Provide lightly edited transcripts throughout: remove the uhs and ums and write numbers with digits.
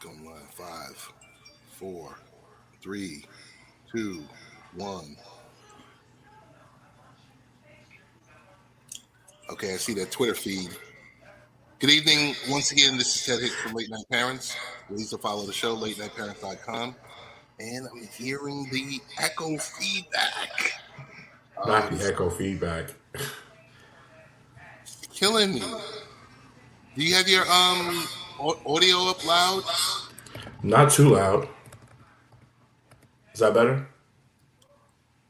Going live. 5, 4, 3, 2, 1. Okay, I see that Twitter feed. Good evening. Once again, this is Ted Hicks from Late Night Parents. Please to follow the show, latenightparents.com. And I'm hearing the echo feedback. Not the echo feedback. It's killing me. Do you have your audio up loud? Not too loud. Is that better?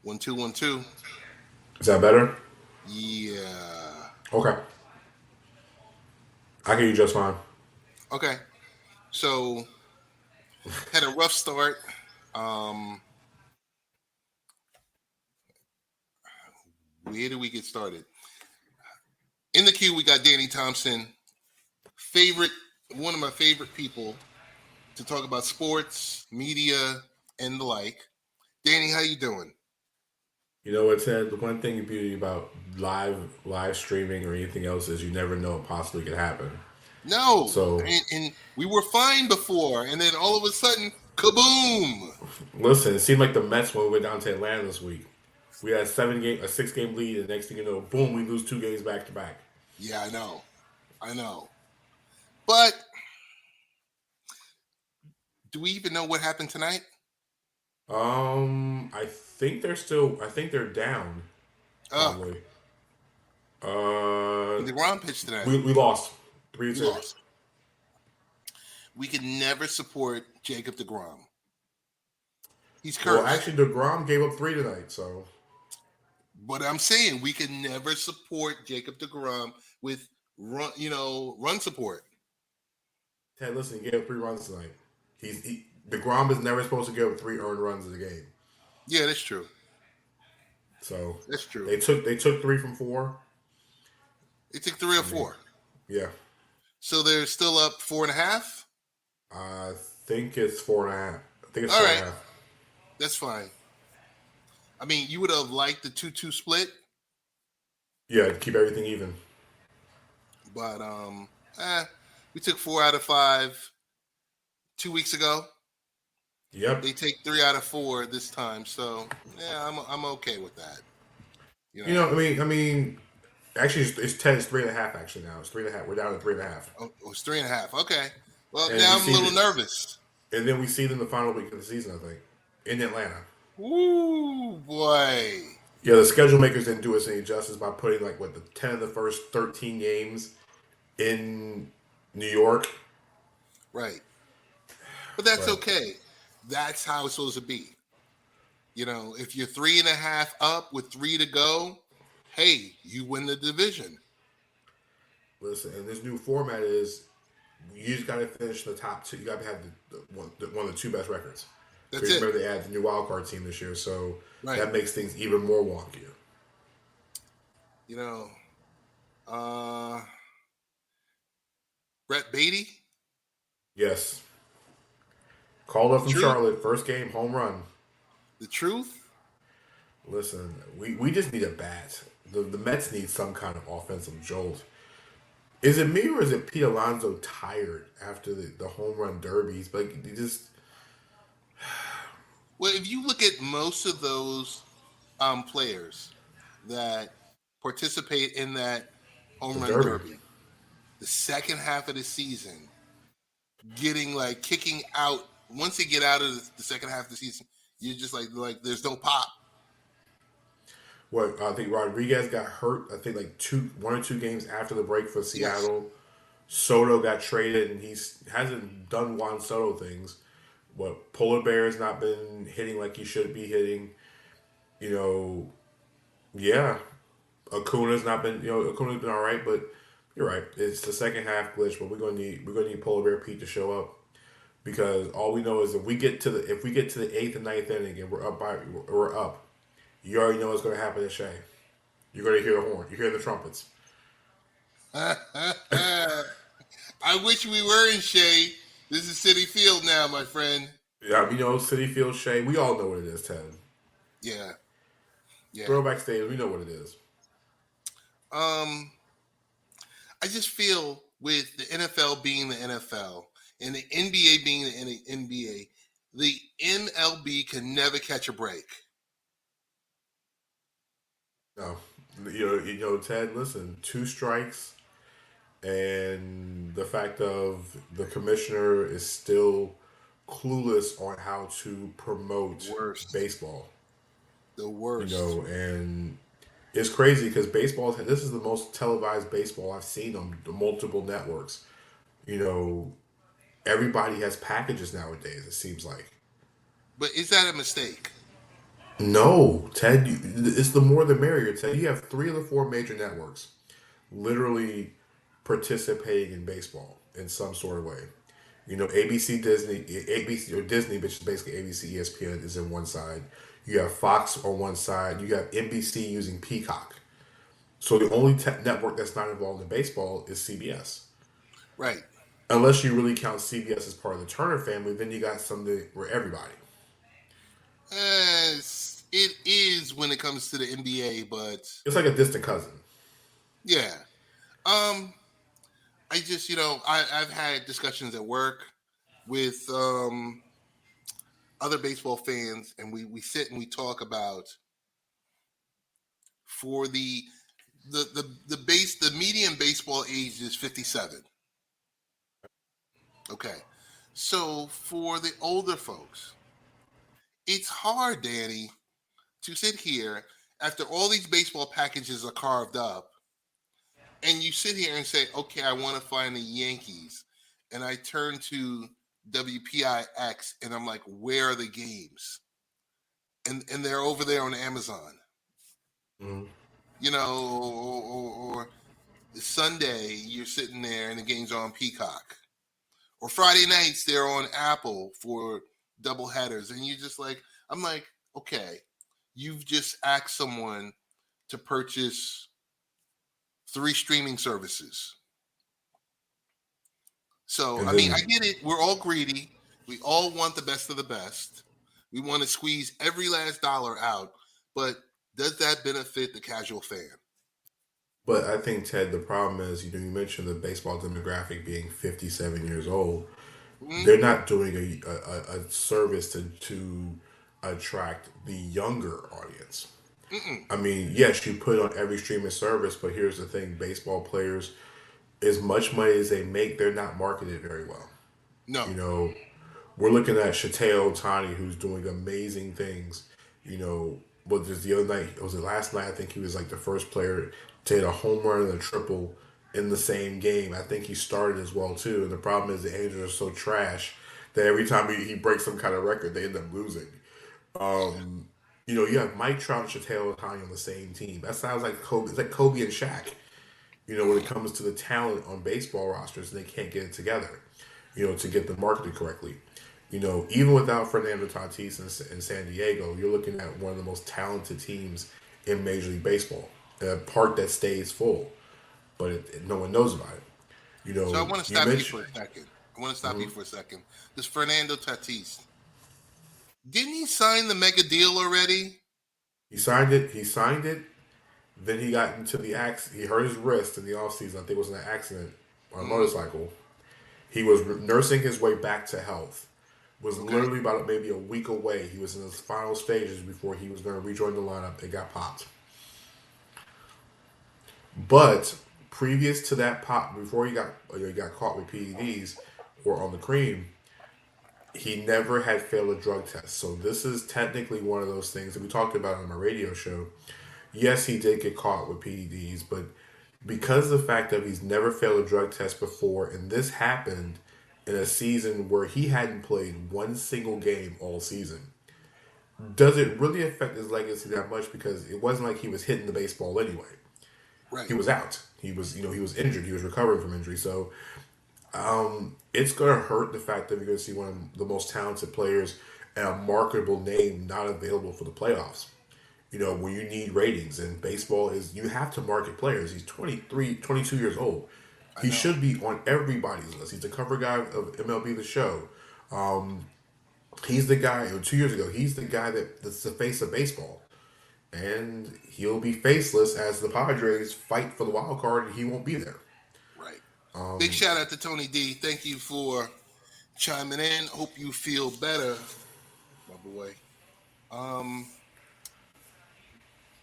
1, 2, 1, 2. Is that better? Yeah. Okay. I can hear you just fine. Okay. So, had a rough start. Where do we get started? In the queue, we got Danny Thompson, one of my favorite people to talk about sports, media, and the like. Danny, how you doing? You know what, Ted? The one thing beauty about live streaming or anything else is you never know what possibly could happen. No, So and we were fine before, and then all of a sudden, kaboom! listen, it seemed like the Mets when we went down to Atlanta this week. We had a 6-game lead, and the next thing you know, boom, we lose 2 games back to back. Yeah, I know. But do we even know what happened tonight? I think they're down. Probably. DeGrom pitched tonight. We lost 3-2. We lost. We can never support Jacob DeGrom. He's cursed. Well, actually, DeGrom gave up 3 tonight, so. But I'm saying we can never support Jacob DeGrom with run support. Ted, listen, he gave up 3 runs tonight. DeGrom is never supposed to give up 3 earned runs in a game. Yeah, that's true. So that's true. They took 3 from 4. They took 3 or 4. Yeah. So they're still up 4.5. I think it's 4.5. I think it's all 4.5. right. That's fine. I mean, you would have liked the 2-2 split. Yeah, to keep everything even. But we took 4 out of 5 2 weeks ago. Yep. They take 3 out of 4 this time, so yeah, I'm okay with that. I mean, actually, it's 10. It's 3.5. Actually, now it's 3.5. We're down to 3.5. Oh, it's 3.5. Okay. Well, and now I'm a little nervous. And then we see them the final week of the season, I think, in Atlanta. Ooh, boy. Yeah, the schedule makers didn't do us any justice by putting the 10 of the first 13 games in New York. Right. But that's okay. That's how it's supposed to be. If you're 3.5 up with 3 to go, hey, you win the division. Listen, and this new format is you just got to finish the top 2. You got to have one of the 2 best records. That's it. Remember, they added the new wild card team this year, so right. That makes things even more wonky. Brett Beatty? Yes. Called up from Charlotte, first game, home run. The truth? Listen, we just need a bat. The Mets need some kind of offensive jolt. Is it me or is it Pete Alonso tired after the home run derbies? But he just... Well, if you look at most of those players that participate in that home run derby, the second half of the season, kicking out, once they get out of the second half of the season, you're just like there's no pop. What, I think Rodriguez got hurt, I think 1 or 2 games after the break for Seattle. Yes. Soto got traded, and he hasn't done Juan Soto things. What, Polar Bear has not been hitting like he should be hitting. Yeah. Acuna's been all right, but you're right. It's the second half glitch, but we're gonna need Polar Bear Pete to show up, because all we know is if we get to the 8th and 9th inning and we're up, you already know what's going to happen at Shea. You're going to hear the horn. You hear the trumpets. I wish we were in Shea. This is Citi Field now, my friend. Yeah, Citi Field, Shea. We all know what it is, Ted. Yeah. Throwback stage, we know what it is. I just feel with the NFL being the NFL, And the NBA being the NBA, the MLB can never catch a break. No, Ted. Listen, two strikes, and the fact of the commissioner is still clueless on how to promote Worst. baseball. The worst. And it's crazy because baseball. This is the most televised baseball I've seen on the multiple networks. You know, everybody has packages nowadays. It seems like. But is that a mistake? No, Ted, it's the more the merrier. Ted, you have three of the four major networks literally participating in baseball in some sort of way. ABC, Disney, ABC or Disney, which is basically ABC, ESPN, is in one side. You have Fox on one side. You have NBC using Peacock. So the only network that's not involved in baseball is CBS. Right. Unless you really count CBS as part of the Turner family, then you got something for everybody. It is when it comes to the NBA, but It's like a distant cousin. yeah. Um, I just, I've had discussions at work with other baseball fans, and we sit and we talk about for the median baseball age is 57. Okay, so for the older folks, it's hard, Danny, to sit here after all these baseball packages are carved up, and you sit here and say, okay, I want to find the Yankees, and I turn to WPIX, and I'm like, where are the games? And they're over there on Amazon, Mm-hmm. or Sunday you're sitting there and the games are on Peacock, or Friday nights they're on Apple for double headers, and you just like, I'm like, okay, you've just asked someone to purchase three streaming services. So And I mean, I then, get it. We're all greedy. We all want the best of the best. We want to squeeze every last dollar out, but does that benefit the casual fan? but I think Ted, the problem is, you mentioned the baseball demographic being 57 years old. Mm, They're not doing a service to attract the younger audience. mm-mm. I mean, yes, you put it on every streaming service, but here's the thing: baseball players, as much money as they make, they're not marketed very well. You No, know, we're looking at Shohei Ohtani, who's doing amazing things. But just the other night, was it last night? I think he was like the first player to hit a home run and a triple in the same game. I think he started as well too. And the problem is the Angels are so trash that every time he breaks some kind of record, they end up losing. You have Mike Trout and Shohei Ohtani on the same team. That sounds like Kobe. It's like Kobe and Shaq. When it comes to the talent on baseball rosters, and they can't get it together. To get them marketed correctly. Even without Fernando Tatis in San Diego, you're looking at one of the most talented teams in Major League Baseball. A park that stays full, but no one knows about it. so I want to You stop you for mentioned a second. I want to stop you for a second. This Fernando Tatis, didn't he sign the mega deal already? he signed it. He signed it. Then he got into the accident. He hurt his wrist in the offseason. I think it was an accident on a Mm, motorcycle. He was nursing his way back to health. Was okay, literally about maybe a week away. He was in his final stages before he was going to rejoin the lineup. It got popped. But previous to that pop, before he got caught with PEDs or on the cream, he never had failed a drug test. So this is technically one of those things that we talked about on my radio show. Yes, he did get caught with PEDs, but because of the fact that he's never failed a drug test before, and this happened in a season where he hadn't played one single game all season, does it really affect his legacy that much? Because it wasn't like he was hitting the baseball anyway. He right. was out. He was injured. He was recovering from injury. So it's going to hurt the fact that you're going to see one of the most talented players and a marketable name not available for the playoffs. When you need ratings, and baseball is, you have to market players. He's 23, 22 years old. I He know. should be on everybody's list. He's the cover guy of MLB The Show. He's the guy, 2 years ago, he's the guy that's the face of baseball. And he'll be faceless as the Padres fight for the wild card, and he won't be there. Right. Big shout out to Tony D. Thank you for chiming in. Hope you feel better, my boy. Um,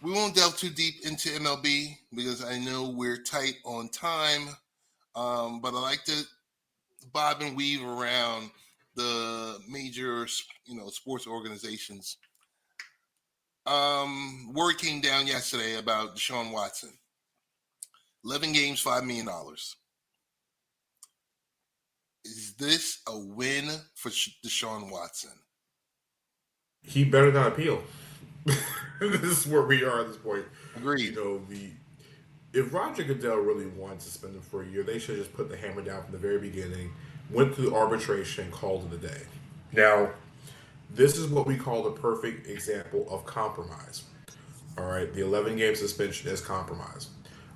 we won't delve too deep into MLB because I know we're tight on time. But I like to bob and weave around the major, sports organizations. Word came down yesterday about Deshaun Watson. 11 games, $5 million. Is this a win for Deshaun Watson? He better not appeal. This is where we are at this point. You Agreed. know, the if Roger Goodell really wanted to suspend him for a year, they should have just put the hammer down from the very beginning, went through arbitration, called it a day. Now, this is what we call the perfect example of compromise. All right, the 11 game suspension is compromise.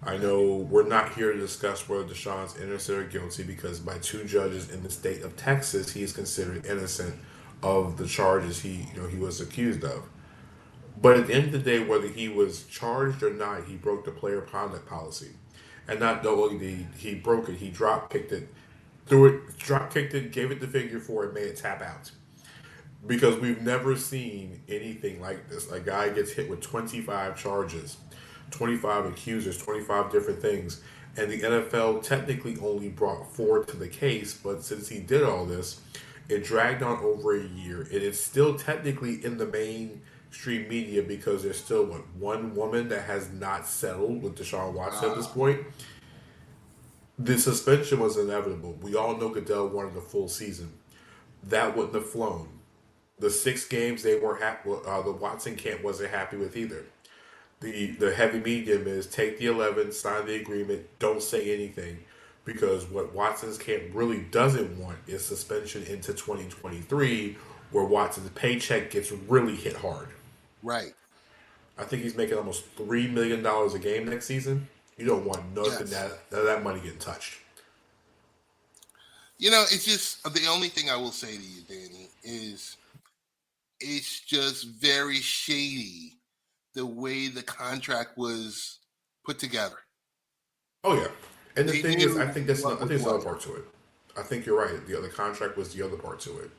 I Okay. know we're not here to discuss whether Deshaun's innocent or guilty because by two judges in the state of Texas, he is considered innocent of the charges he was accused of. But at the end of the day, whether he was charged or not, he broke the player conduct policy. And not only did he broke it, he drop kicked it, threw it, drop kicked it, gave it the figure four, and made it tap out. Because we've never seen anything like this. A guy gets hit with 25 charges, 25 accusers, 25 different things. And the NFL technically only brought four to the case, but since he did all this, it dragged on over a year. It is still technically in the mainstream media because there's still one woman that has not settled with Deshaun Watson at this Ah, point. The suspension was inevitable. We all know Goodell wanted a full season. That wouldn't have flown. The 6 games they were happy. The Watson camp wasn't happy with either. The heavy medium is take the 11, sign the agreement, don't say anything, because what Watson's camp really doesn't want is suspension into 2023, where Watson's paycheck gets really hit hard. right. I think he's making almost $3 million a game next season. You don't want nothing Yes. that money getting touched. It's just the only thing I will say to you, Danny, is it's just very shady the way the contract was put together. Oh yeah, and the They thing is, knew I what think was there's another what. part to it. I think you're right. The other contract was the other part to it.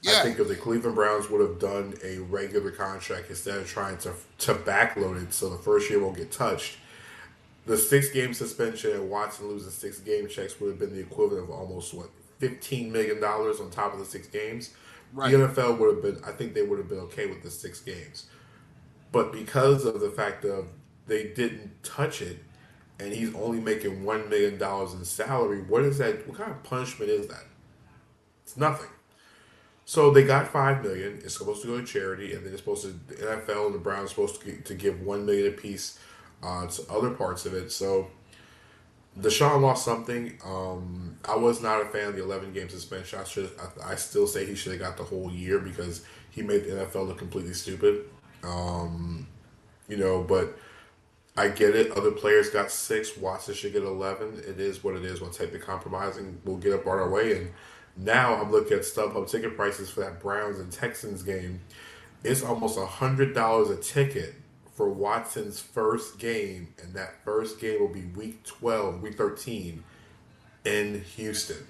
I Yeah, think if the Cleveland Browns would have done a regular contract instead of trying to backload it so the first year won't get touched, the 6 game suspension and Watson losing 6 game checks would have been the equivalent of almost what $15 million on top of the 6 games. The right. NFL would have been, I think they would have been okay with the 6 games, but because of the fact of they didn't touch it, and he's only making $1 million in salary, what is that? What kind of punishment is that? It's nothing. So they got 5 million. It's supposed to go to charity, and then it's supposed to the NFL and the Browns are supposed to give 1 million apiece to other parts of it. So Deshaun lost something. I was not a fan of the 11 game suspension. I still say he should have got the whole year because he made the NFL look completely stupid. But I get it. Other players got 6. Watson should get 11. It is what it is. We'll take the compromising. We'll get up on our way. And now I'm looking at StubHub ticket prices for that Browns and Texans game. It's almost $100 a ticket for Watson's first game, and that first game will be week 12, week 13 in Houston,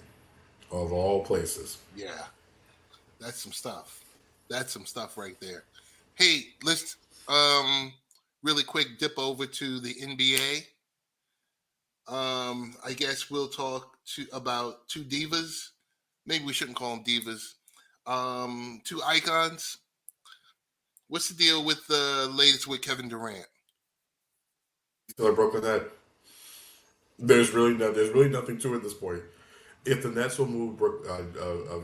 of all places. Yeah, that's some stuff. That's some stuff right there. Hey, let's um really quick dip over to the NBA. I guess we'll talk about two divas. Maybe we shouldn't call them divas. Two icons. What's the deal with the latest with Kevin Durant? So I broke with that. There's really nothing to it at this point. If the Nets will move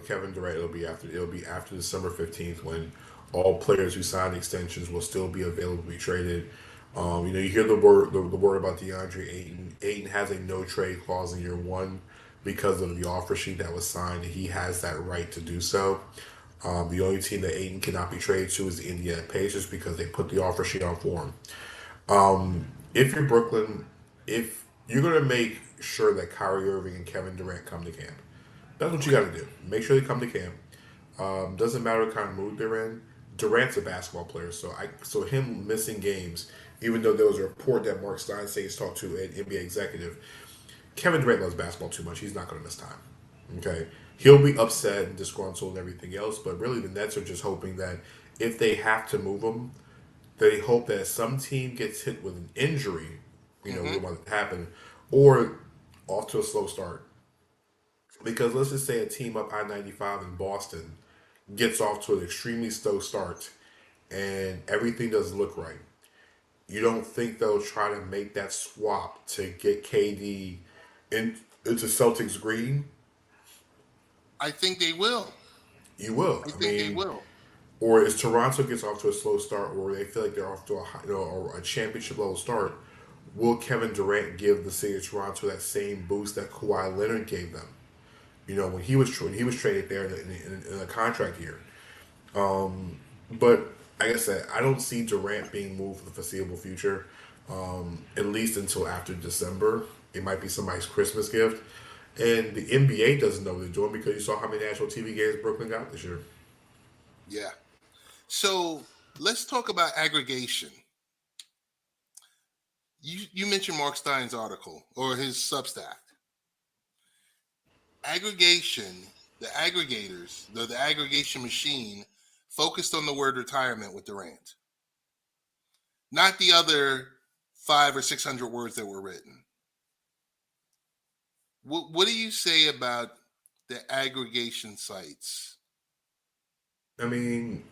Kevin Durant, it'll be after December 15th when all players who signed extensions will still be available to be traded. You hear the word about DeAndre Ayton. Ayton has a no trade clause in year one because of the offer sheet that was signed, and he has that right to do so. The only team that Ayton cannot be traded to is the Indiana Pacers because they put the offer sheet on for him. If you're Brooklyn, if you're going to make sure that Kyrie Irving and Kevin Durant come to camp, that's what you Okay. got to do. Make sure they come to camp. Doesn't matter what kind of mood they're in. Durant's a basketball player, so him missing games, even though there was a report that Mark Stein says talked to an NBA executive, Kevin Durant loves basketball too much. He's not going to miss time. Okay, he'll be upset and disgruntled and everything else. But really, the Nets are just hoping that if they have to move him, they hope that some team gets hit with an injury, we Hmm. don't want it to happen, or off to a slow start. Because let's just say a team up I-95 in Boston gets off to an extremely slow start and everything doesn't look right. You don't think they'll try to make that swap to get KD into Celtics green? I think they will. You will. I I think they mean, will. or as Toronto gets off to a slow start, or they feel like they're off to a championship level start, will Kevin Durant give the city of Toronto that same boost that Kawhi Leonard gave them? When he was traded there in a contract year. But like I said, I don't see Durant being moved for the foreseeable future, at least until after December. It might be somebody's Christmas gift. And the NBA doesn't know what they're doing because you saw how many national TV games Brooklyn got this year. Yeah. So let's talk about aggregation. You mentioned Mark Stein's article or his Substack. Aggregation, the aggregators, the aggregation machine focused on the word retirement with Durant, not the other 500 or 600 words that were written. What do you say about the aggregation sites? I mean,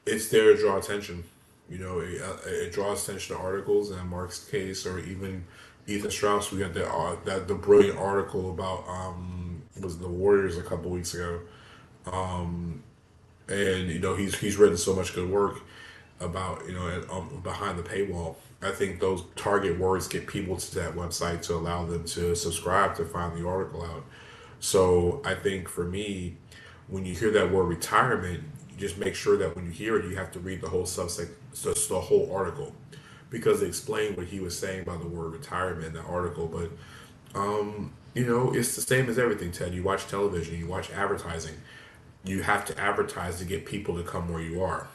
it's there to draw attention. It draws attention to articles and Mark's case, or even Ethan Strauss. We got the brilliant article about was the Warriors a couple weeks ago, and he's written so much good work about behind the paywall. I think those target words get people to that website to allow them to subscribe to find the article out. So I think for me, when you hear that word retirement, you just make sure that when you hear it, you have to read the whole subsect, the whole article, because they explain what he was saying by the word retirement in the article. But it's the same as everything, Ted. You watch television, you watch advertising. You have to advertise to get people to come where you are.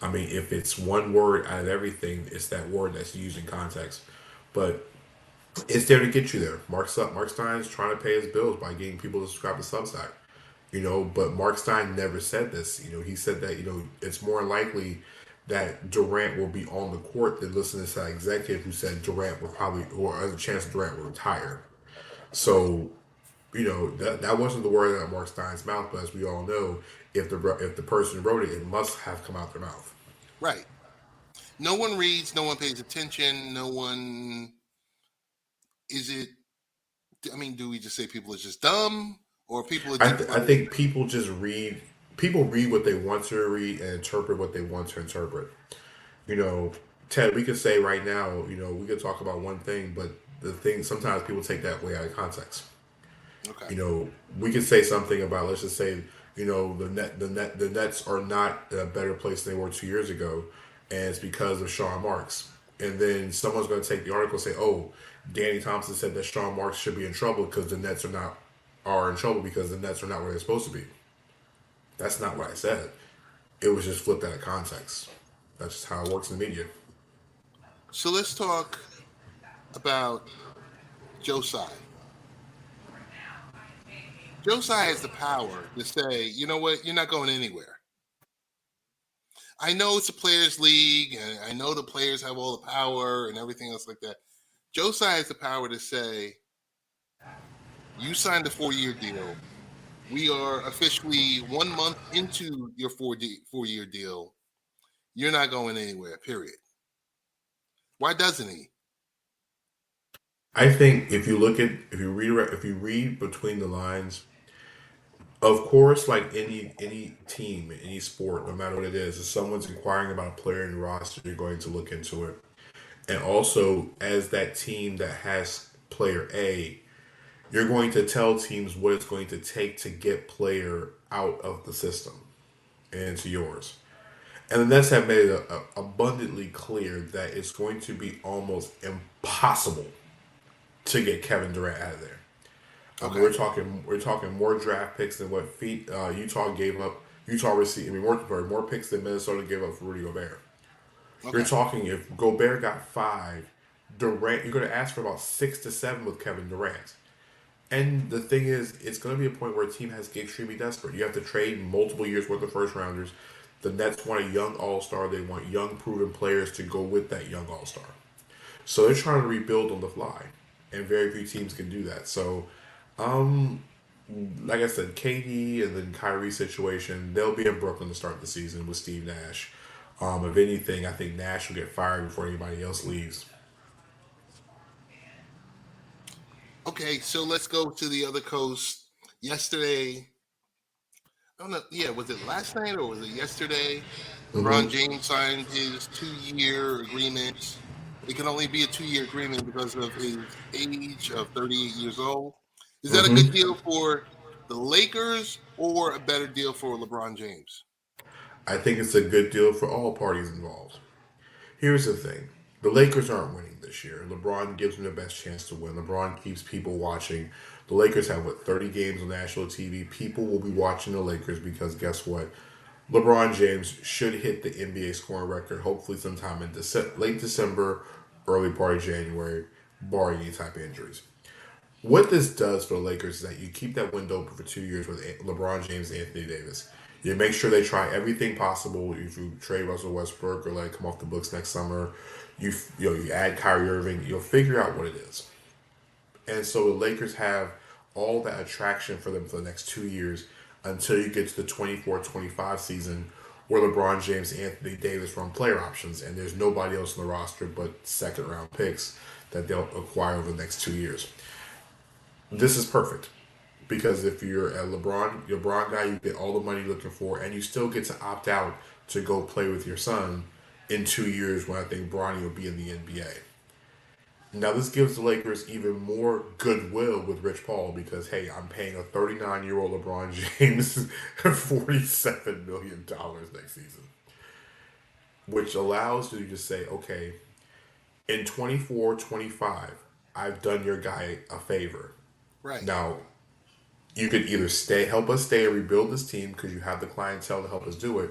I mean, if it's one word out of everything, it's that word that's used in context. But it's there to get you there. Mark Stein's trying to pay his bills by getting people to subscribe to Substack. But Mark Stein never said this. He said that it's more likely that Durant will be on the court than listening to that executive who said Durant will probably, or there's a chance Durant will retire. Right, So that wasn't the word out of Mark Stein's mouth, but as we all know, if the person who wrote it, it must have come out their mouth. right. No one reads, no one pays attention, no one is it. I mean, do we just say people are just dumb, or people are just I like, think people just read. People read what they want to read and interpret what they want to interpret. You know, Ted, we could say right now, we could talk about one thing, but the thing sometimes people take that way out of context. okay, We could say something about, let's just say, the Nets are not in a better place than they were 2 years ago, and it's because of Sean Marks. And then someone's going to take the article and say, "Oh, Danny Thompson said that Sean Marks should be in trouble because the Nets are in trouble because the Nets are not where they're supposed to be." That's not what I right. said. It was just flipped out of context. That's just how it works in the media. So let's talk about Josai. Josai has the power to say, you know what, you're not going anywhere. I know it's a players' league, and I know the players have all the power and everything else like that. Josai has the power to say, you signed a 4-year deal. We are officially 1 month into your 4-year deal. You're not going anywhere, period. Why doesn't he? I think if you read between the lines, of course, like any team, any sport, no matter what it is, if someone's inquiring about a player in the roster, you're going to look into it. And also, as that team that has player A, you're going to tell teams what it's going to take to get player out of the system and into yours. And the Nets have made it abundantly clear that it's going to be almost impossible to get Kevin Durant out of there. I mean, Okay, we're talking more draft picks than what Utah gave up. Utah received. I mean, more picks than Minnesota gave up for Rudy Gobert. You're okay, talking if Gobert got 5, Durant, you're going to ask for about 6 to 7 with Kevin Durant. And the thing is, it's going to be a point where a team has to get extremely desperate. You have to trade multiple years worth of first rounders. The Nets want a young all star. They want young, proven players to go with that young all star. So they're trying to rebuild on the fly, and very few teams can do that. So, um, like I said, KD and then Kyrie situation, they'll be in Brooklyn to start the season with Steve Nash. If anything, I think Nash will get fired before anybody else leaves. Okay, so let's go to the other coast. Yesterday, I don't know. Yeah, was it last night or was it yesterday? LeBron Mm-hmm. James signed his 2-year agreement. It can only be a 2-year agreement because of his age of 38 years old. Is that a good Mm-hmm. deal for the Lakers or a better deal for LeBron James? I think it's a good deal for all parties involved. Here's the thing. The Lakers aren't winning this year. LeBron gives them the best chance to win. LeBron keeps people watching. The Lakers have, 30 games on national TV. People will be watching the Lakers because guess what? LeBron James should hit the NBA scoring record hopefully sometime in late December, early part of January, barring any type of injuries. What this does for the Lakers is that you keep that window open for 2 years with LeBron James and Anthony Davis. You make sure they try everything possible. If you trade Russell Westbrook or let it come off the books next summer, you add Kyrie Irving. You'll figure out what it is. And so the Lakers have all that attraction for them for the next 2 years until you get to the 24-25 season where LeBron James and Anthony Davis run player options and there's nobody else on the roster but second round picks that they'll acquire over the next 2 years. This is perfect because if you're a LeBron guy, you get all the money you're looking for, and you still get to opt out to go play with your son in 2 years when I think Bronny will be in the NBA. Now this gives the Lakers even more goodwill with Rich Paul because hey, I'm paying a 39-year-old LeBron James $47 million next season, which allows you to say, okay, in 24-25, I've done your guy a favor. Right. Now you could either help us stay and rebuild this team because you have the clientele to help us do it,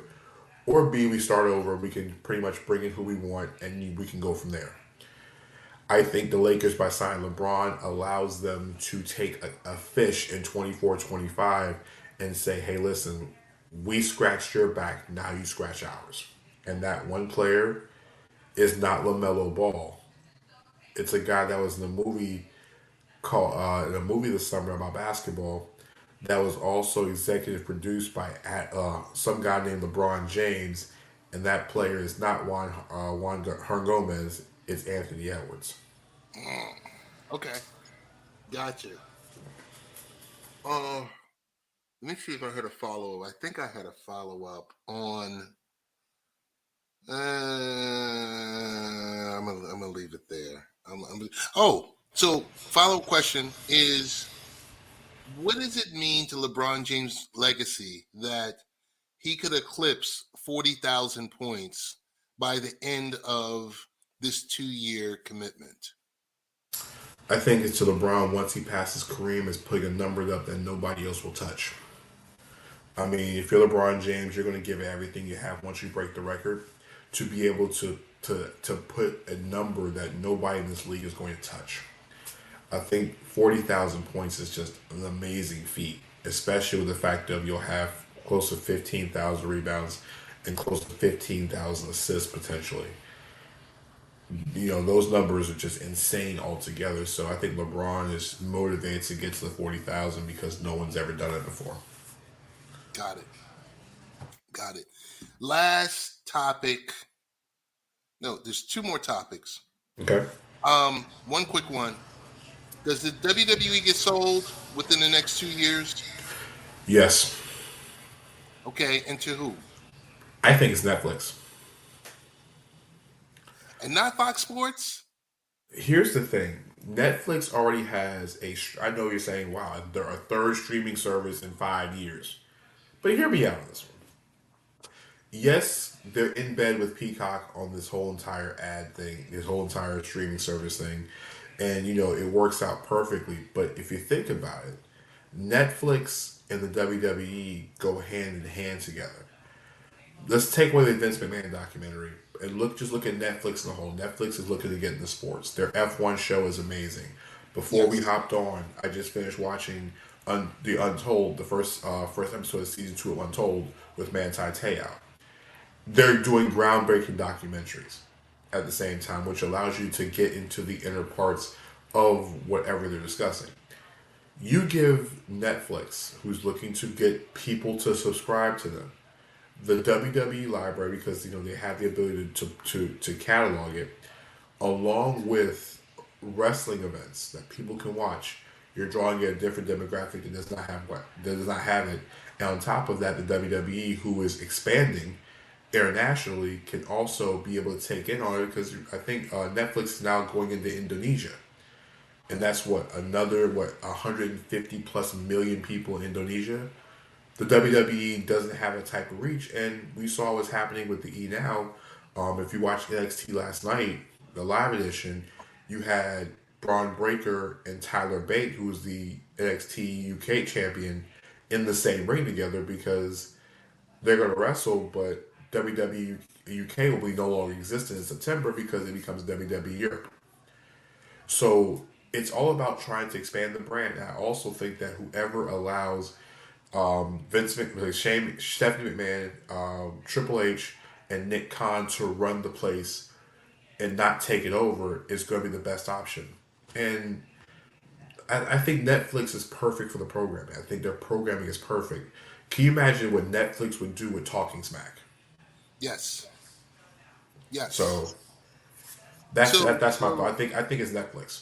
or B, we start over. We can pretty much bring in who we want, and we can go from there. I think the Lakers, by signing LeBron, allows them to take a fish in 24-25 and say, hey, listen, we scratched your back, now you scratch ours. And that one player is not LaMelo Ball. It's a guy that was in a movie called in a movie this summer about basketball that was also executive produced by some guy named LeBron James, and that player is not Juan Herngomez, it's Anthony Edwards. Okay, gotcha. Uh, Let me see if I had a follow up. I think I had a follow up on. I'm gonna leave it there. So follow up question is, what does it mean to LeBron James' legacy that he could eclipse 40,000 points by the end of this 2-year commitment? I think it's to LeBron once he passes Kareem is putting a number up that nobody else will touch. I mean, if you're LeBron James, you're going to give it everything you have once you break the record to be able to put a number that nobody in this league is going to touch. I think 40,000 points is just an amazing feat, especially with the fact of you'll have close to 15,000 rebounds and close to 15,000 assists potentially. Those numbers are just insane altogether. So I think LeBron is motivated to get to the 40,000 because no one's ever done it before. Got it. Got it. Last topic. No, there's 2 more topics. Okay. One quick one. Does the WWE get sold within the next 2 years? Yes. Okay, and to who? I think it's Netflix. And not Fox Sports? Here's the thing. Netflix already has I know you're saying, wow, they're a third streaming service in 5 years. But hear me out on this one. Yes, they're in bed with Peacock on this whole entire ad thing, this whole entire streaming service thing. And, it works out perfectly. But if you think about it, Netflix and the WWE go hand in hand together. Let's take away the Vince McMahon documentary and look at Netflix as a whole. Netflix is looking to get into sports. Their F1 show is amazing. Before we Yes. hopped on, I just finished watching the Untold, the first episode of season 2 of Untold with Manti Te'o. They're doing groundbreaking documentaries at the same time, which allows you to get into the inner parts of whatever they're discussing. You give Netflix, who's looking to get people to subscribe to them, the WWE library because they have the ability to catalog it, along with wrestling events that people can watch. You're drawing a different demographic that does not have it. And on top of that, the WWE, who is expanding internationally, can also be able to take in on it because I think Netflix is now going into Indonesia, and that's another 150 plus million people in Indonesia. The WWE doesn't have a type of reach, and we saw what's happening with the E Now. If you watched NXT last night, the live edition, you had Braun Breaker and Tyler Bate, who was the NXT UK champion, in the same ring together because they're going to wrestle, but WWE UK will be no longer existent in September because it becomes WWE Europe. So it's all about trying to expand the brand. And I also think that whoever allows Vince McMahon, Stephanie McMahon, Triple H, and Nick Khan to run the place and not take it over is going to be the best option. And I think Netflix is perfect for the programming. I think their programming is perfect. Can you imagine what Netflix would do with Talking Smack? Yes. Yes. So that's my thought. So, I think it's Netflix.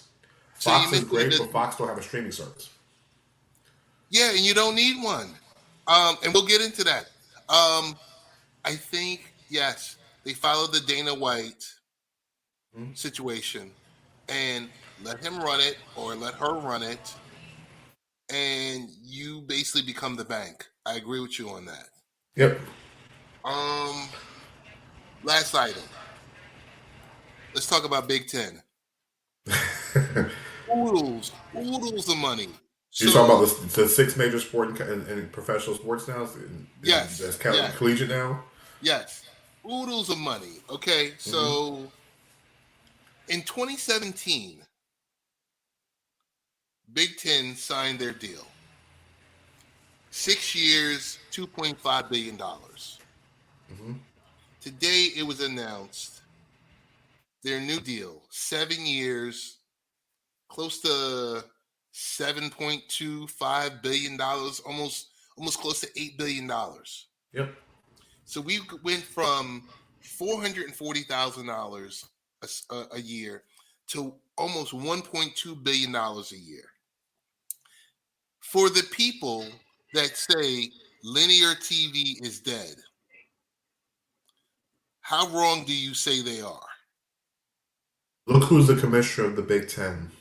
so you Fox is mentioned great, that. but Fox don't have a streaming service. Yeah, and you don't need one. And we'll get into that. I think yes, they followed the Dana White Hmm. situation and let him run it or let her run it, and you basically become the bank. I agree with you on that. Yep. Um, Last item. Let's talk about Big Ten. Oodles of money. You're talking So about the six major sport and professional sports now, and yes, that's kind of yes, collegiate now. yes, oodles of money. Okay, Hmm. so in 2017, Big Ten signed their deal. 6 years, $2.5 billion. Hmm. Today, it was announced their new deal, 7 years, close to $7.25 billion, almost close to $8 billion. Yep. So we went from $440,000 a year to almost $1.2 billion a year. For the people that say linear TV is dead, how wrong do you say they are? Look who's the commissioner of the Big Ten.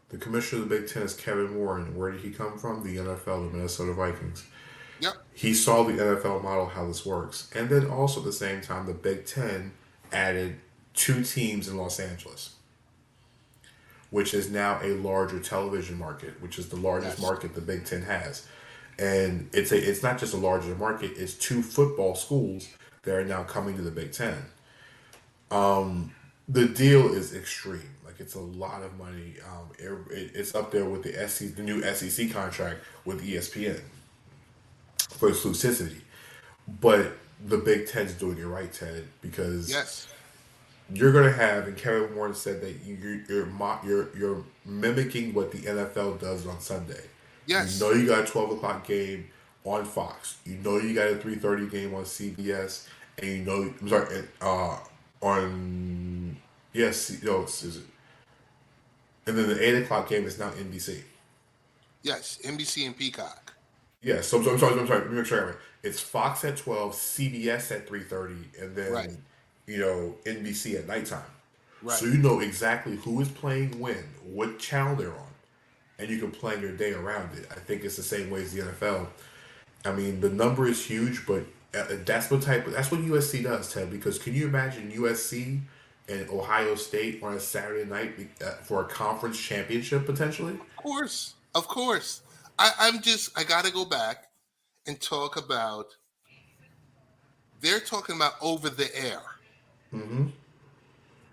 The commissioner of the Big Ten is Kevin Warren. Where did he come from? The NFL, the Minnesota Vikings. Yep. He saw the NFL model, how this works. And then also at the same time, the Big Ten added two teams in Los Angeles, which is now a larger television market, which is the largest Yes. market the Big Ten has. And it's not just a larger market, it's two football schools that are now coming to the Big Ten. The deal is extreme. Like it's a lot of money. It's up there with the new SEC contract with ESPN for exclusivity. But the Big Ten's doing it right, Ted, because Yes. you're going to have, and Kevin Warren said that you're mimicking what the NFL does on Sunday. You know Yes. you got a 12 o'clock game on Fox. You know you got a 3:30 game on CBS, and you know I'm sorry, on yes, is it? And then the 8 o'clock game is now NBC. Yes. NBC and Peacock. Yeah, so I'm sorry. Let me make sure I got it right. It's Fox at 12, CBS at 3:30, and Right. then NBC at nighttime. So Right. you know exactly who is playing when, what channel they're on, and you can plan your day around it. I think it's the same way as the NFL. I mean, the number is huge, but that's what USC does, Ted. Because can you imagine USC and Ohio State on a Saturday night for a conference championship potentially? Of course. Of course. I got to go back and talk about, they're talking about over the air. Mm-hmm.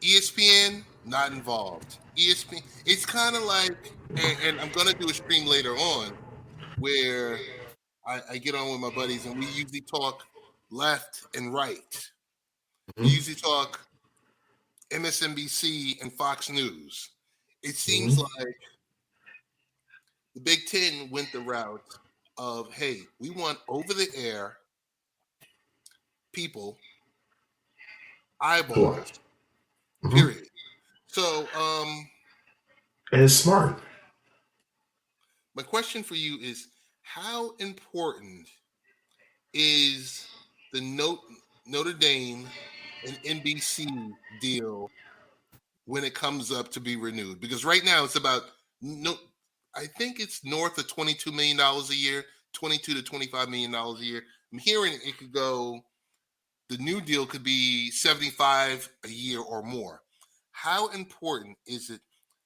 ESPN, not involved. ESPN. It's kind of like, and I'm gonna do a stream later on where I get on with my buddies and we usually talk left and right. We Mm-hmm. usually talk MSNBC and Fox News. It seems Mm-hmm. like the Big Ten went the route of, hey, we want over the air people, Sure. eyeballs, Mm-hmm. period. So, And it's smart. my question for you is, how important is the Notre Dame and NBC deal when it comes up to be renewed? Because right now it's about no, I think it's north of $22 million a year, 22 to $25 million a year. I'm hearing it could go. The new deal could be 75 a year or more. How important is it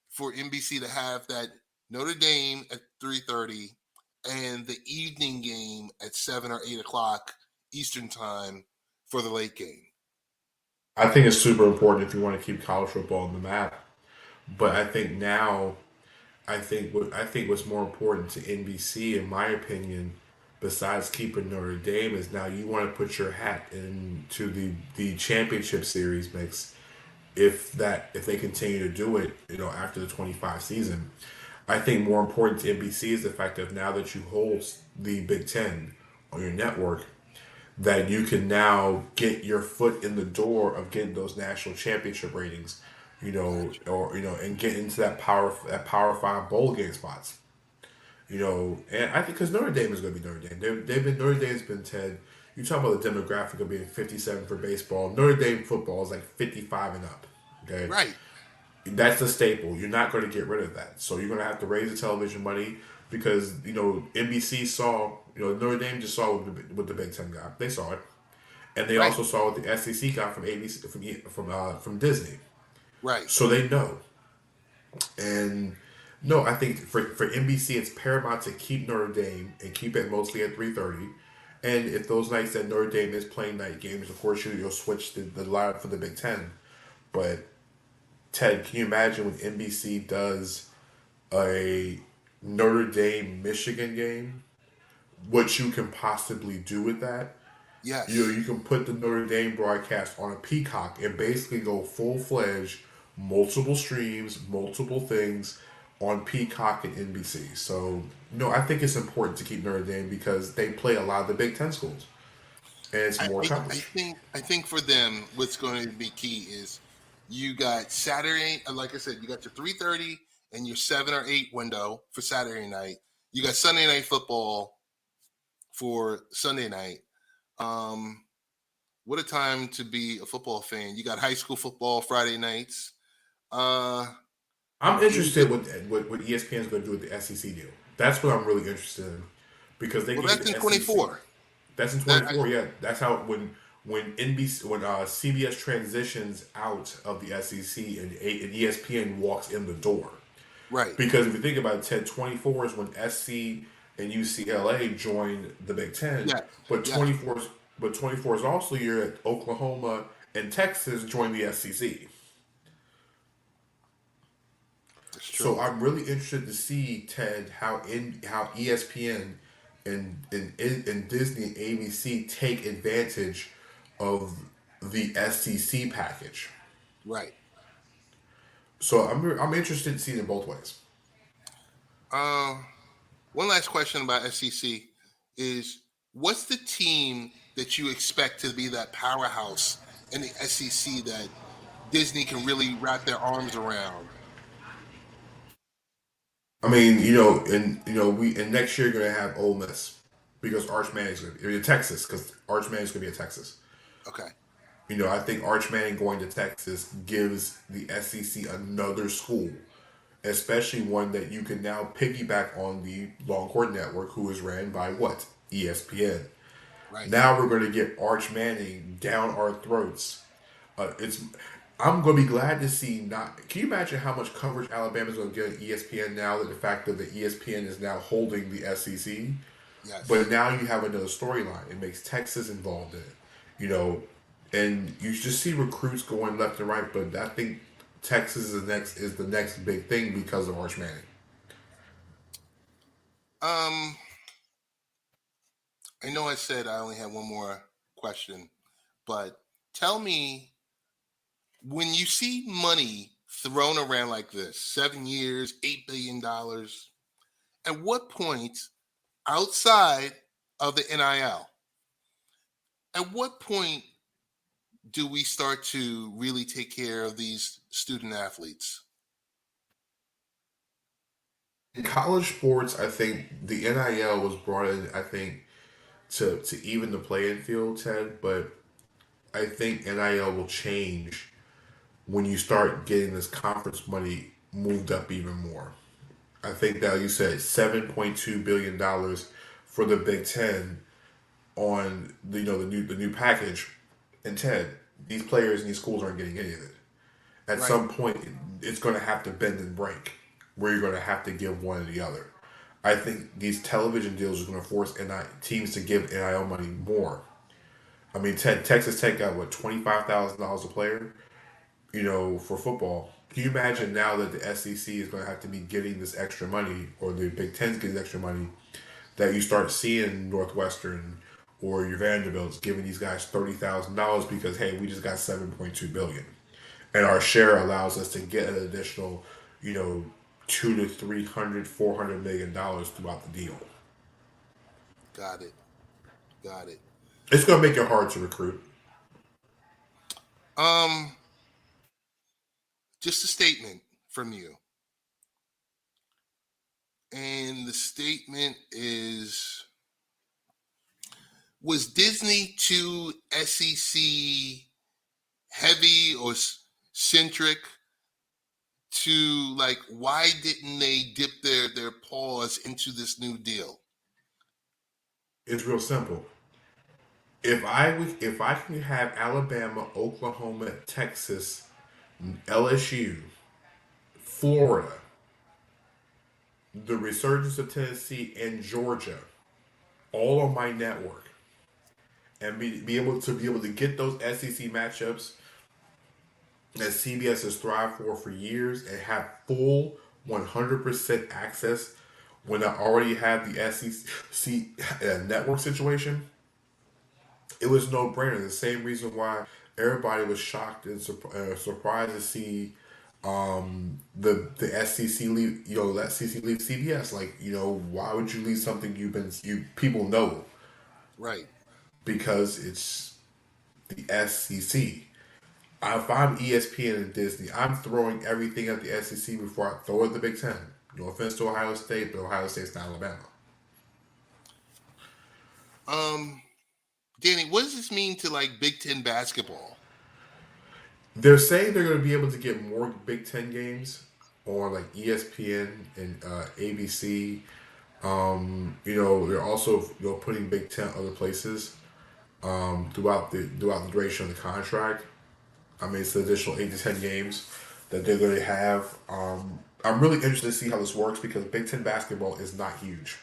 for NBC to have that Notre Dame at 3:30 and the evening game at 7 or 8 o'clock Eastern time for the late game? I think it's super important if you want to keep college football on the map. But I think now, I think what's more important to NBC, in my opinion, besides keeping Notre Dame, is now you want to put your hat into the championship series mix. If they continue to do it, after the 25 season, I think more important to NBC is the fact that now that you hold the Big Ten on your network, that you can now get your foot in the door of getting those national championship ratings, Gotcha. and get into that Power Five bowl game spots. And I think because Notre Dame is going to be Notre Dame. Notre Dame's been Ted. You talk about the demographic of being 57 for baseball. Notre Dame football is like 55 and up. Okay, Right, that's the staple. You're not going to get rid of that. So you're going to have to raise the television money because NBC saw Notre Dame just saw what the Big Ten got. They saw it, and they right, also saw what the SEC got from ABC from Disney. right. So they know. And no, I think for NBC it's paramount to keep Notre Dame and keep it mostly at 3:30. And if those nights that Notre Dame is playing night games, of course you'll switch the lineup for the Big Ten. But Ted, can you imagine when NBC does a Notre Dame Michigan game? What you can possibly do with that? Yes. You can put the Notre Dame broadcast on a Peacock and basically go full fledged, multiple streams, multiple things on Peacock and NBC. So no, I think it's important to keep Notre Dame because they play a lot of the Big Ten schools, and it's I, more I, coverage. I think for them, what's going to be key is you got Saturday, like I said, you got your 3:30 and your 7 or 8 window for Saturday night. You got Sunday night football for Sunday night. Um, what a time to be a football fan. You got high school football Friday nights. Uh, I'm you get, interested what ESPN is going to do with the SEC deal. That's what I'm really interested in because they well, can get that's in the SEC. 24. That's in That 24. Yeah, that's how when CBS transitions out of the SEC and ESPN walks in the door. right. Because if you think about it, Ted, 24 is when SC and UCLA joined the Big Ten, Yes. but Yes. 24 is also year that Oklahoma and Texas joined the SEC. That's So true. I'm really interested to see Ted how ESPN and Disney and ABC take advantage of the SEC package. Right. So I'm interested in seeing it both ways. Uh, One last question about SEC is, what's the team that you expect to be that powerhouse in the SEC that Disney can really wrap their arms around? I mean, we and next year you're gonna have Ole Miss because Arch Manning's gonna be Texas because Arch Manning's gonna be at Texas. Okay. I think Arch Manning going to Texas gives the SEC another school, especially one that you can now piggyback on the Longhorn Network, who is ran by what ESPN. Right. Now we're going to get Arch Manning down our throats. It's I'm going to be glad to see not. Can you imagine how much coverage Alabama's going to get on ESPN now that the fact that the ESPN is now holding the SEC? But Yes. now you have another storyline. It makes Texas involved in it, you know, and you just see recruits going left and right. But I think Texas is the next big thing because of Arch Manning. Um, I know I said I only have one more question, but tell me, when you see money thrown around like this, 7 years, $8 billion, at what point outside of the NIL, at what point do we start to really take care of these student athletes? In college sports, I think the NIL was brought in, I think, to even the playing field, Ted, but I think NIL will change when you start getting this conference money moved up even more. I think that you said $7.2 billion for the Big Ten on the new package, and Ted, these players and these schools aren't getting any of it. At Right, some point, it's going to have to bend and break, where you're going to have to give one or the other. I think these television deals are going to force teams to give NIL money more. I mean, Texas Tech got what $25,000 a player, for football. Can you imagine right, now that the SEC is going to have to be getting this extra money, or the Big Ten's getting extra money, that you start seeing Northwestern or your Vanderbilts giving these guys $30,000 because hey, we just got 7.2 billion, and our share allows us to get an additional, you know, 200 to 300, $400 million throughout the deal. got it, got it. It's going to make it hard to recruit. Um, just a statement from you, and the statement is: was Disney too SEC heavy or centric to, like, why didn't they dip their paws into this new deal? It's real simple. If I can have Alabama, Oklahoma, Texas, LSU, Florida, the resurgence of Tennessee, and Georgia all on my network, and be able to get those SEC matchups that CBS has thrived for years, and have full 100% access when I already have the SEC network situation, it was no brainer. The same reason why everybody was shocked and surprised to see the SEC leave, that SEC leave CBS. Like, why would you leave something you people know? Right. Because it's the SEC. If I'm ESPN and Disney, I'm throwing everything at the SEC before I throw it at the Big Ten. No offense to Ohio State, but Ohio State's not Alabama. Um, Danny, what does this mean to, like, Big Ten basketball? They're saying they're going to be able to get more Big Ten games on like ESPN and ABC. They're also putting Big Ten other places throughout the duration of the contract. I mean, it's an additional 8 to 10 games that they're going to have. I'm really interested to see how this works because Big Ten basketball is not huge.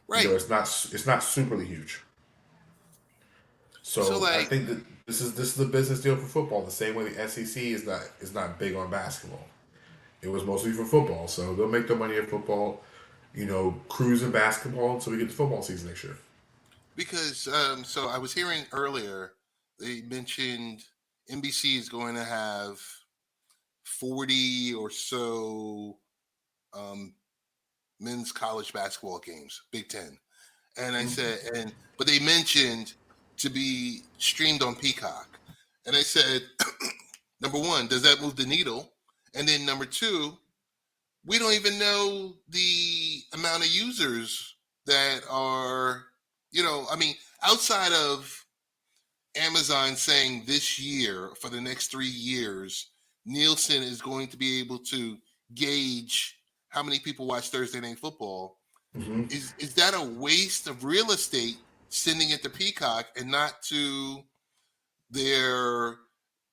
Right. It's not superly huge. So, So I like, think that this is a business deal for football. The same way the SEC is not big on basketball. It was mostly for football, so they'll make their money in football. Cruise in basketball until we get to football season next year. because so I was hearing earlier they mentioned NBC is going to have 40 or so um, men's college basketball games, Big Ten. And I said, but they mentioned to be streamed on Peacock. And I said, number one, does that move the needle? And then number two, we don't even know the amount of users that are, I mean, outside of Amazon saying this year, for the next 3 years, Nielsen is going to be able to gauge how many people watch Thursday Night Football. Mm-hmm. Is that a waste of real estate sending it to Peacock and not to their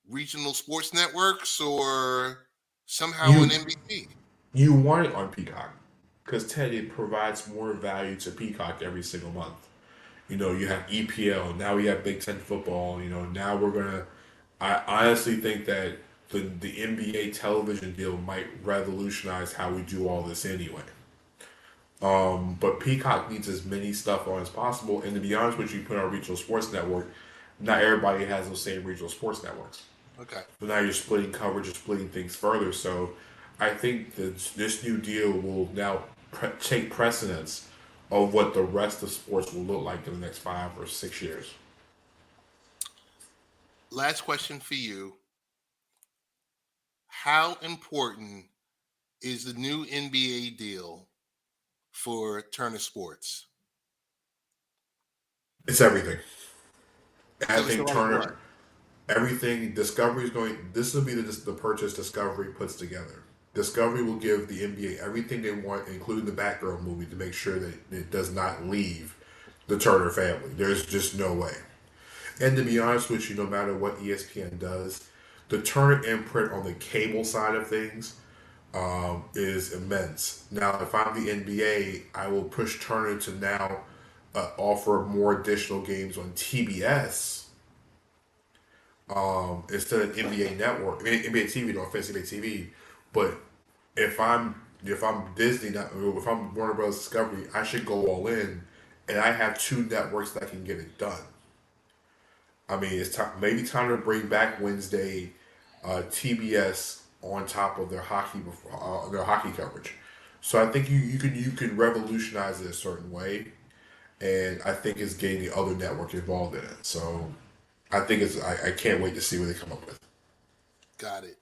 regional sports networks or somehow on You NBC? you want it on Peacock because Ted, it provides more value to Peacock every single month. You have EPL now. We have Big Ten football. Now we're gonna. I honestly think that the NBA television deal might revolutionize how we do all this anyway. But Peacock needs as many stuff on as possible. And to be honest with you, put on a regional sports network, not everybody has those same regional sports networks. Okay. But now you're splitting coverage, you're splitting things further. So I think that this new deal will now take precedence of what the rest of sports will look like in the next 5 or 6 years. Last question for you. How important is the new NBA deal for Turner Sports? It's everything. It's I everything think like what? Turner, everything, Discovery is going, this will be the purchase Discovery puts together. Discovery will give the NBA everything they want, including the Batgirl movie, to make sure that it does not leave the Turner family. There's just no way. And to be honest with you, no matter what ESPN does, the Turner imprint on the cable side of things is immense. Now, if I'm the NBA, I will push Turner to now offer more additional games on TBS instead of NBA Network, NBA TV, no offense, NBA TV. But if I'm Disney, if I'm Warner Bros. Discovery, I should go all in, and I have two networks that can get it done. I mean, it's time, maybe time to bring back Wednesday TBS on top of their hockey coverage. So I think you can revolutionize it a certain way, and I think it's getting the other network involved in it. So I think I can't wait to see what they come up with. Got it.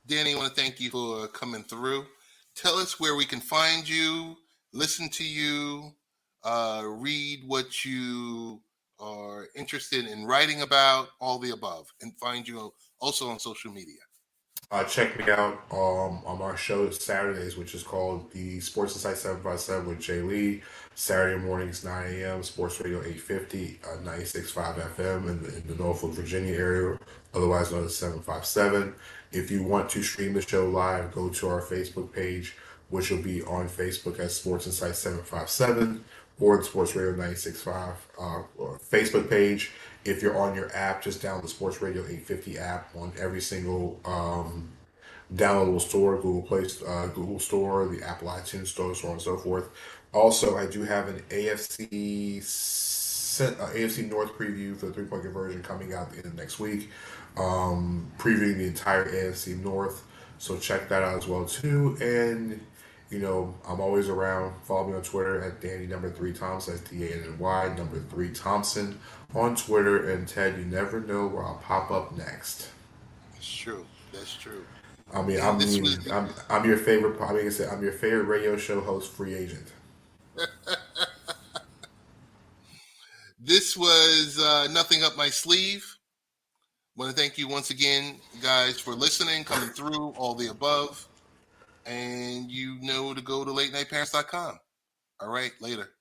Danny, I want to thank you for coming through. Tell us where we can find you, listen to you, read what you are interested in writing about, all the above, and find you also on social media. Check me out on our show Saturdays, which is called the Sports Insight 757 with Jay Lee. Saturday mornings, 9 a.m., Sports Radio 850, 96.5 FM in the Norfolk, Virginia area, otherwise known as 757. If you want to stream the show live, go to our Facebook page, which will be on Facebook as Sports Insight 757 or the Sports Radio 96.5 Facebook page. If you're on your app, just download the Sports Radio 850 app on every single downloadable store, Google Play, Google Store, the Apple iTunes Store, so on and so forth. Also, I do have an AFC North preview for the three-point conversion coming out in the next week, previewing the entire AFC North. So check that out as well too. And I'm always around. Follow me on Twitter at Danny #3 Thompson. That's DANNY #3 Thompson on Twitter. And Ted, you never know where I'll pop up next. That's true. That's true. I mean, And this was I'm your favorite. I mean, I'm your favorite radio show host, free agent. this was nothing up my sleeve. Want to thank you once again, guys, for listening, coming through, all the above. And you know to go to latenightparents.com. All right, later.